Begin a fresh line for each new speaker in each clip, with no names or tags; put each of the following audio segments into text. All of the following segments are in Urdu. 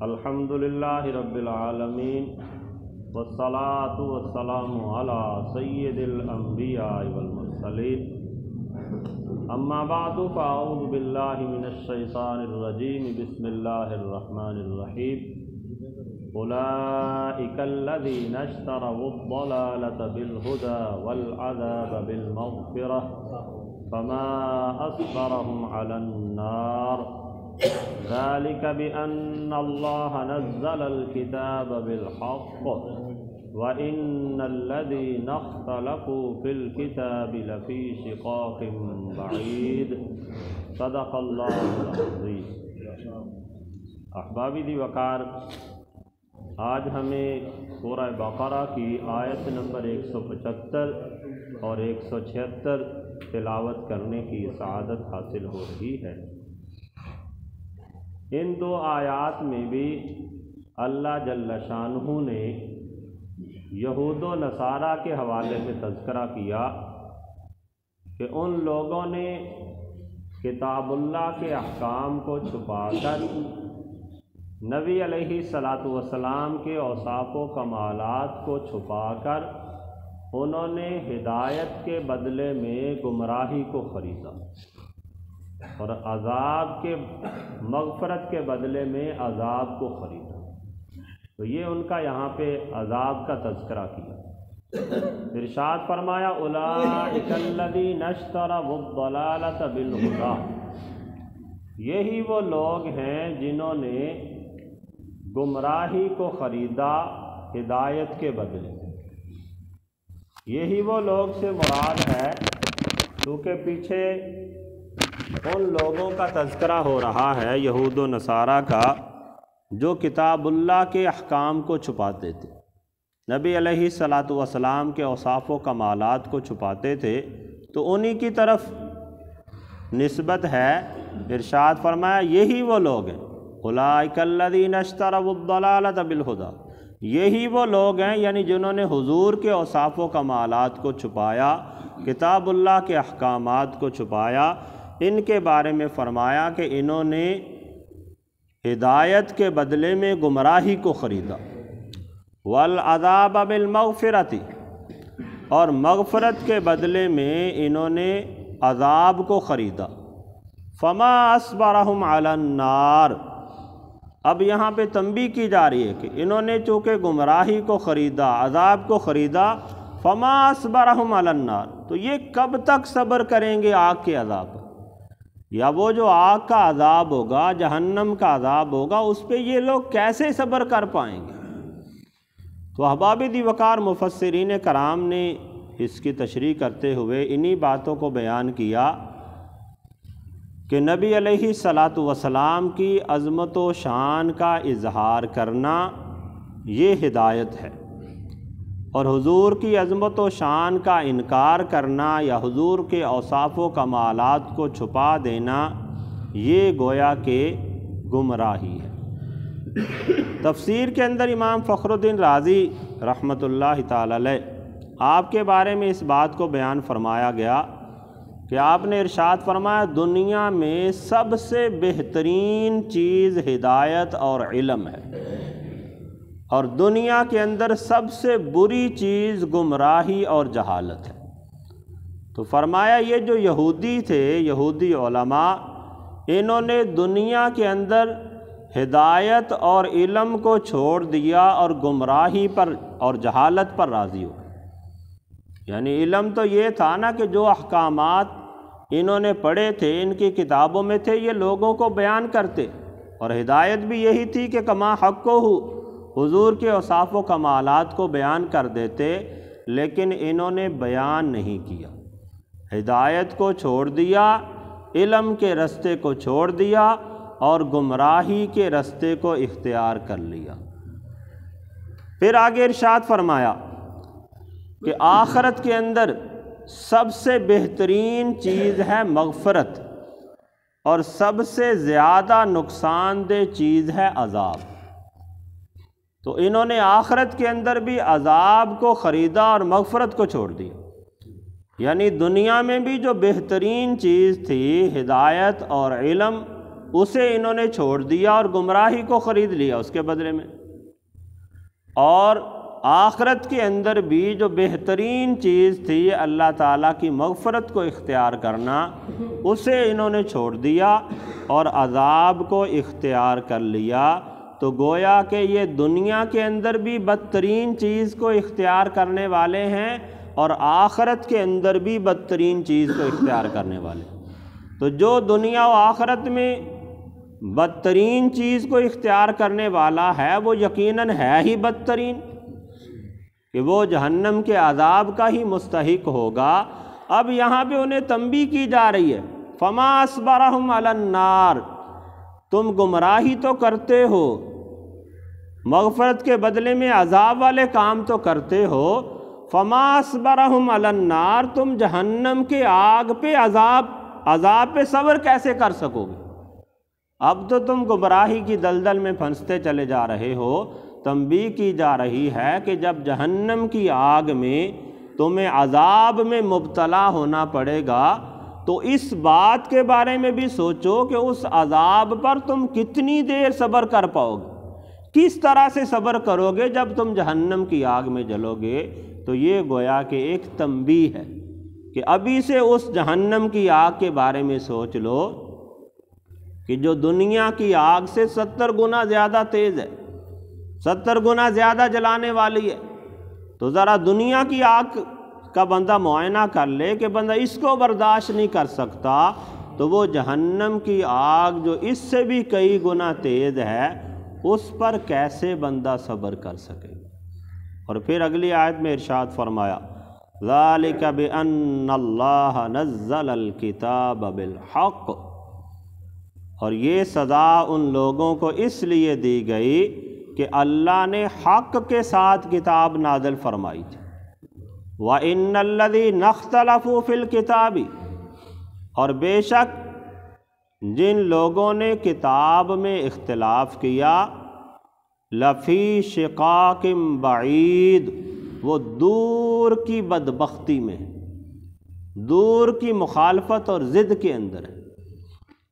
الحمدللہ رب العالمین والصلاة والسلام علی سید الانبیاء والمرسلین اما بعد فاعوذ باللہ من الشیطان الرجیم بسم اللہ الرحمن الرحیم اولئک الذین اشتروا الضلالة بالہدى والعذاب بالمغفرة فما اصبرهم علی النار ذلك بأن الله نزل الكتاب بالحق وإن الذين اختلفوا في الكتاب لفي شقاق بعيد صدق الله العظيم۔ احبابی دی وقار، آج ہمیں سورہ بقرہ کی آیت نمبر 175 اور 176 تلاوت کرنے کی سعادت حاصل ہو رہی ہے۔ ان دو آیات میں بھی اللہ جل شانہ نے یہود و نصارہ کے حوالے سے تذکرہ کیا کہ ان لوگوں نے کتاب اللہ کے احکام کو چھپا کر نبی علیہ الصلاۃ والسلام کے اوصاف و کمالات کو چھپا کر انہوں نے ہدایت کے بدلے میں گمراہی کو خریدا اور عذاب کے مغفرت کے بدلے میں عذاب کو خریدا۔ تو یہ ان کا یہاں پہ عذاب کا تذکرہ کیا۔ ارشاد فرمایا اولئک الذین اشتروا الضلالۃ بالہدی، یہی وہ لوگ ہیں جنہوں نے گمراہی کو خریدا ہدایت کے بدلے۔ یہی وہ لوگ سے مراد ہے کیونکہ پیچھے ان لوگوں کا تذکرہ ہو رہا ہے یہود و نصارہ کا جو کتاب اللہ کے احکام کو چھپاتے تھے، نبی علیہ الصلاۃ والسلام کے اوصاف و کمالات کو چھپاتے تھے، تو انہی کی طرف نسبت ہے۔ ارشاد فرمایا یہی وہ لوگ ہیں، اولئک الذین اشتروا الضلالۃ بالہدی، یہی وہ لوگ ہیں یعنی جنہوں نے حضور کے اوصاف و کمالات کو چھپایا، کتاب اللہ کے احکامات کو چھپایا۔ ان کے بارے میں فرمایا کہ انہوں نے ہدایت کے بدلے میں گمراہی کو خریدا، والعذاب بالمغفرۃ، اور مغفرت کے بدلے میں انہوں نے عذاب کو خریدا۔ فما اصبرهم علی النار، اب یہاں پہ تنبیہ کی جا رہی ہے کہ انہوں نے چونکہ گمراہی کو خریدا، عذاب کو خریدا، فما اصبرهم علی النار، تو یہ کب تک صبر کریں گے آگ کے عذاب پر؟ یا وہ جو آگ کا عذاب ہوگا، جہنم کا عذاب ہوگا، اس پہ یہ لوگ کیسے صبر کر پائیں گے؟ تو احباب دی وقار مفسرین کرام نے اس کی تشریح کرتے ہوئے انہی باتوں کو بیان کیا کہ نبی علیہ الصلاۃ والسلام کی عظمت و شان کا اظہار کرنا یہ ہدایت ہے، اور حضور کی عظمت و شان کا انکار کرنا یا حضور کے اوصاف و کمالات کو چھپا دینا یہ گویا کہ گمراہی ہے۔ تفسیر کے اندر امام فخر الدین رازی رحمۃ اللہ تعالی علیہ آپ کے بارے میں اس بات کو بیان فرمایا گیا کہ آپ نے ارشاد فرمایا دنیا میں سب سے بہترین چیز ہدایت اور علم ہے، اور دنیا کے اندر سب سے بری چیز گمراہی اور جہالت ہے۔ تو فرمایا یہ جو یہودی تھے، یہودی علماء، انہوں نے دنیا کے اندر ہدایت اور علم کو چھوڑ دیا اور گمراہی پر اور جہالت پر راضی ہو گئے۔ یعنی علم تو یہ تھا نا کہ جو احکامات انہوں نے پڑھے تھے، ان کی کتابوں میں تھے، یہ لوگوں کو بیان کرتے، اور ہدایت بھی یہی تھی کہ کما حق کو حضور کے اوصاف و کمالات کو بیان کر دیتے، لیکن انہوں نے بیان نہیں کیا، ہدایت کو چھوڑ دیا، علم کے رستے کو چھوڑ دیا اور گمراہی کے رستے کو اختیار کر لیا۔ پھر آگے ارشاد فرمایا کہ آخرت کے اندر سب سے بہترین چیز ہے مغفرت، اور سب سے زیادہ نقصان دہ چیز ہے عذاب۔ تو انہوں نے آخرت کے اندر بھی عذاب کو خریدا اور مغفرت کو چھوڑ دیا۔ یعنی دنیا میں بھی جو بہترین چیز تھی ہدایت اور علم، اسے انہوں نے چھوڑ دیا اور گمراہی کو خرید لیا اس کے بدلے میں۔ اور آخرت کے اندر بھی جو بہترین چیز تھی اللہ تعالیٰ کی مغفرت کو اختیار کرنا، اسے انہوں نے چھوڑ دیا اور عذاب کو اختیار کر لیا۔ تو گویا کہ یہ دنیا کے اندر بھی بدترین چیز کو اختیار کرنے والے ہیں اور آخرت کے اندر بھی بدترین چیز کو اختیار کرنے والے۔ تو جو دنیا و آخرت میں بدترین چیز کو اختیار کرنے والا ہے وہ یقیناً ہے ہی بدترین، کہ وہ جہنم کے عذاب کا ہی مستحق ہوگا۔ اب یہاں پہ انہیں تنبیہ کی جا رہی ہے، فما اصبرہم علی النار، تم گمراہی تو کرتے ہو، مغفرت کے بدلے میں عذاب والے کام تو کرتے ہو، فما اصبرہم علی النار، تم جہنم کے آگ پہ عذاب پہ صبر کیسے کر سکو گے؟ اب تو تم گمراہی کی دلدل میں پھنستے چلے جا رہے ہو۔ تنبیہ کی جا رہی ہے کہ جب جہنم کی آگ میں تمہیں عذاب میں مبتلا ہونا پڑے گا تو اس بات کے بارے میں بھی سوچو کہ اس عذاب پر تم کتنی دیر صبر کر پاؤ گے، کس طرح سے صبر کرو گے جب تم جہنم کی آگ میں جلو گے۔ تو یہ گویا کہ ایک تنبیہ ہے کہ ابھی سے اس جہنم کی آگ کے بارے میں سوچ لو کہ جو دنیا کی آگ سے 70 گنا زیادہ تیز ہے، 70 گنا زیادہ جلانے والی ہے۔ تو ذرا دنیا کی آگ کا بندہ معائنہ کر لے کہ بندہ اس کو برداشت نہیں کر سکتا، تو وہ جہنم کی آگ جو اس سے بھی کئی گنا تیز ہے اس پر کیسے بندہ صبر کر سکے۔ اور پھر اگلی آیت میں ارشاد فرمایا، ذَلِكَ بِأَنَّ اللَّهَ نَزَّلَ الْكِتَابَ بِالْحَقِّ، اور یہ سزا ان لوگوں کو اس لیے دی گئی کہ اللہ نے حق کے ساتھ کتاب نازل فرمائی تھی۔ وَإِنَّ الَّذِينَ اخْتَلَفُوا فِي الْكِتَابِ، اور بے شک جن لوگوں نے کتاب میں اختلاف کیا، لَفِي شِقَاقٍ بَعِيدٍ، وہ دور کی بدبختی میں، دور کی مخالفت اور ضد کے اندر ہے۔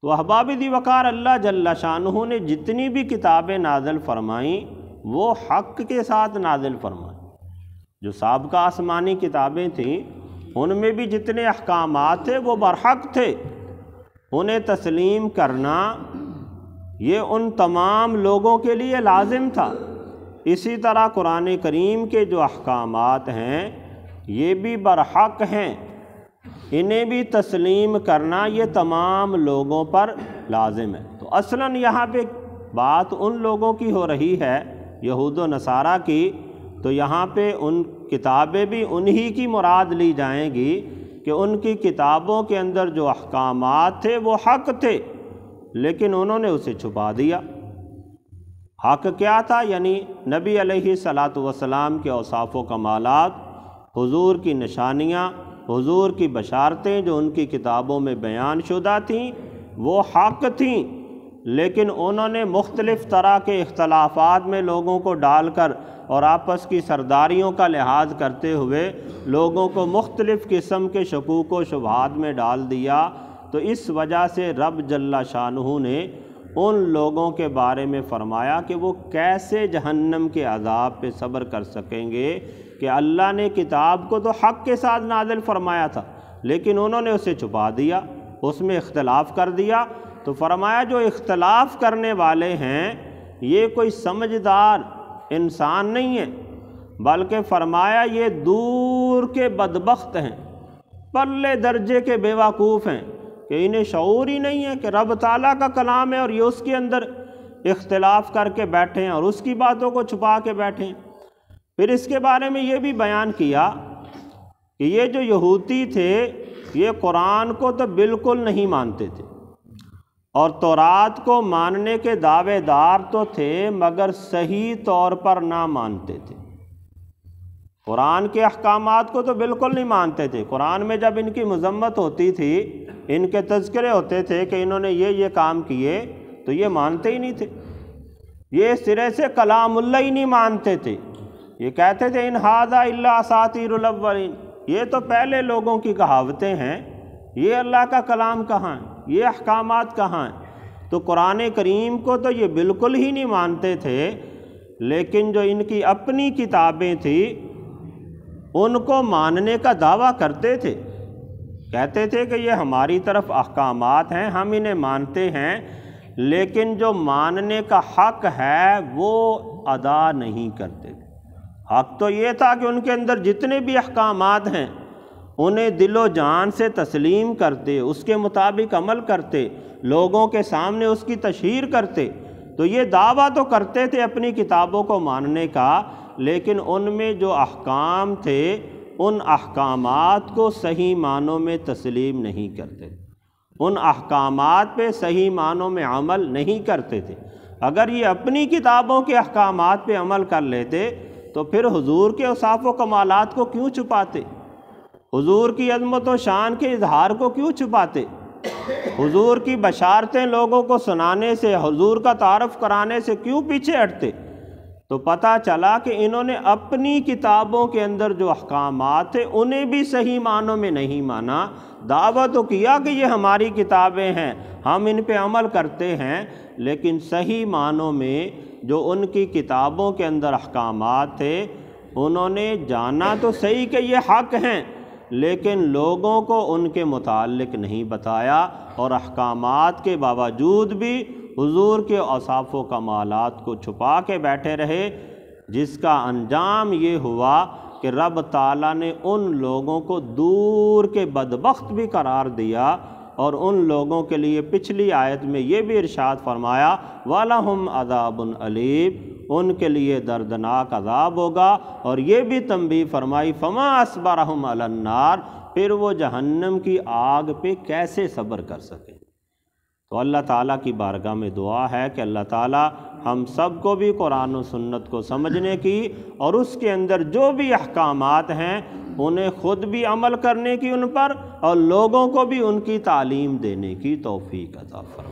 تو احباب دی وقار، اللہ جل شانہ نے جتنی بھی کتابیں نازل فرمائیں وہ حق کے ساتھ نازل فرمائیں۔ جو سابقہ آسمانی کتابیں تھیں ان میں بھی جتنے احکامات تھے وہ برحق تھے، انہیں تسلیم کرنا یہ ان تمام لوگوں کے لیے لازم تھا۔ اسی طرح قرآن کریم کے جو احکامات ہیں یہ بھی برحق ہیں، انہیں بھی تسلیم کرنا یہ تمام لوگوں پر لازم ہے۔ تو اصلاً یہاں پہ بات ان لوگوں کی ہو رہی ہے، یہود و نصارہ کی، تو یہاں پہ ان کتابیں بھی انہی کی مراد لی جائیں گی کہ ان کی کتابوں کے اندر جو احکامات تھے وہ حق تھے لیکن انہوں نے اسے چھپا دیا۔ حق کیا تھا؟ یعنی نبی علیہ الصلاۃ والسلام کے اوصاف و کمالات، حضور کی نشانیاں، حضور کی بشارتیں جو ان کی کتابوں میں بیان شدہ تھیں وہ حق تھیں، لیکن انہوں نے مختلف طرح کے اختلافات میں لوگوں کو ڈال کر اور آپس کی سرداریوں کا لحاظ کرتے ہوئے لوگوں کو مختلف قسم کے شکوک و شبہات میں ڈال دیا۔ تو اس وجہ سے رب جل شانہ نے ان لوگوں کے بارے میں فرمایا کہ وہ کیسے جہنم کے عذاب پہ صبر کر سکیں گے کہ اللہ نے کتاب کو تو حق کے ساتھ نازل فرمایا تھا لیکن انہوں نے اسے چھپا دیا، اس میں اختلاف کر دیا۔ تو فرمایا جو اختلاف کرنے والے ہیں یہ کوئی سمجھدار انسان نہیں ہے، بلکہ فرمایا یہ دور کے بدبخت ہیں، پرلے درجے کے بیوقوف ہیں کہ انہیں شعور ہی نہیں ہے کہ رب تعالیٰ کا کلام ہے اور یہ اس کے اندر اختلاف کر کے بیٹھے ہیں اور اس کی باتوں کو چھپا کے بیٹھے ہیں۔ پھر اس کے بارے میں یہ بھی بیان کیا کہ یہ جو یہودی تھے یہ قرآن کو تو بالکل نہیں مانتے تھے اور تورات کو ماننے کے دعوے دار تو تھے مگر صحیح طور پر نہ مانتے تھے۔ قرآن کے احکامات کو تو بالکل نہیں مانتے تھے۔ قرآن میں جب ان کی مذمت ہوتی تھی، ان کے تذکرے ہوتے تھے کہ انہوں نے یہ کام کیے تو یہ مانتے ہی نہیں تھے، یہ سرے سے کلام اللہ ہی نہیں مانتے تھے۔ یہ کہتے تھے ان ھذا الا اساطیر الاولین، یہ تو پہلے لوگوں کی کہاوتیں ہیں، یہ اللہ کا کلام کہاں ہے، یہ احکامات کہاں ہیں۔ تو قرآن کریم کو تو یہ بالکل ہی نہیں مانتے تھے، لیکن جو ان کی اپنی کتابیں تھیں ان کو ماننے کا دعویٰ کرتے تھے، کہتے تھے کہ یہ ہماری طرف احکامات ہیں، ہم انہیں مانتے ہیں، لیکن جو ماننے کا حق ہے وہ ادا نہیں کرتے تھے۔ حق تو یہ تھا کہ ان کے اندر جتنے بھی احکامات ہیں انہیں دل و جان سے تسلیم کرتے، اس کے مطابق عمل کرتے، لوگوں کے سامنے اس کی تشہیر کرتے۔ تو یہ دعویٰ تو کرتے تھے اپنی کتابوں کو ماننے کا، لیکن ان میں جو احکام تھے ان احکامات کو صحیح معنوں میں تسلیم نہیں کرتے، ان احکامات پہ صحیح معنوں میں عمل نہیں کرتے تھے۔ اگر یہ اپنی کتابوں کے احکامات پہ عمل کر لیتے تو پھر حضور کے اوصاف و کمالات کو کیوں چھپاتے؟ حضور کی عظمت و شان کے اظہار کو کیوں چھپاتے؟ حضور کی بشارتیں لوگوں کو سنانے سے، حضور کا تعارف کرانے سے کیوں پیچھے ہٹتے؟ تو پتہ چلا کہ انہوں نے اپنی کتابوں کے اندر جو احکامات تھے انہیں بھی صحیح معنوں میں نہیں مانا۔ دعویٰ تو کیا کہ یہ ہماری کتابیں ہیں، ہم ان پہ عمل کرتے ہیں، لیکن صحیح معنوں میں جو ان کی کتابوں کے اندر احکامات تھے انہوں نے جانا تو صحیح کہ یہ حق ہیں، لیکن لوگوں کو ان کے متعلق نہیں بتایا، اور احکامات کے باوجود بھی حضور کے اوصاف و کمالات کو چھپا کے بیٹھے رہے، جس کا انجام یہ ہوا کہ رب تعالیٰ نے ان لوگوں کو دور کے بدبخت بھی قرار دیا، اور ان لوگوں کے لیے پچھلی آیت میں یہ بھی ارشاد فرمایا وَلَهُمْ عَذَابٌ أَلِيمٌ، ان کے لیے دردناک عذاب ہوگا، اور یہ بھی تنبیہ فرمائی فَمَا أَصْبَرَهُمْ عَلَى النَّارِ، پھر وہ جہنم کی آگ پہ کیسے صبر کر سکیں۔ تو اللہ تعالیٰ کی بارگاہ میں دعا ہے کہ اللہ تعالیٰ ہم سب کو بھی قرآن و سنت کو سمجھنے کی اور اس کے اندر جو بھی احکامات ہیں انہیں خود بھی عمل کرنے کی ان پر، اور لوگوں کو بھی ان کی تعلیم دینے کی توفیق عطا فرمائے۔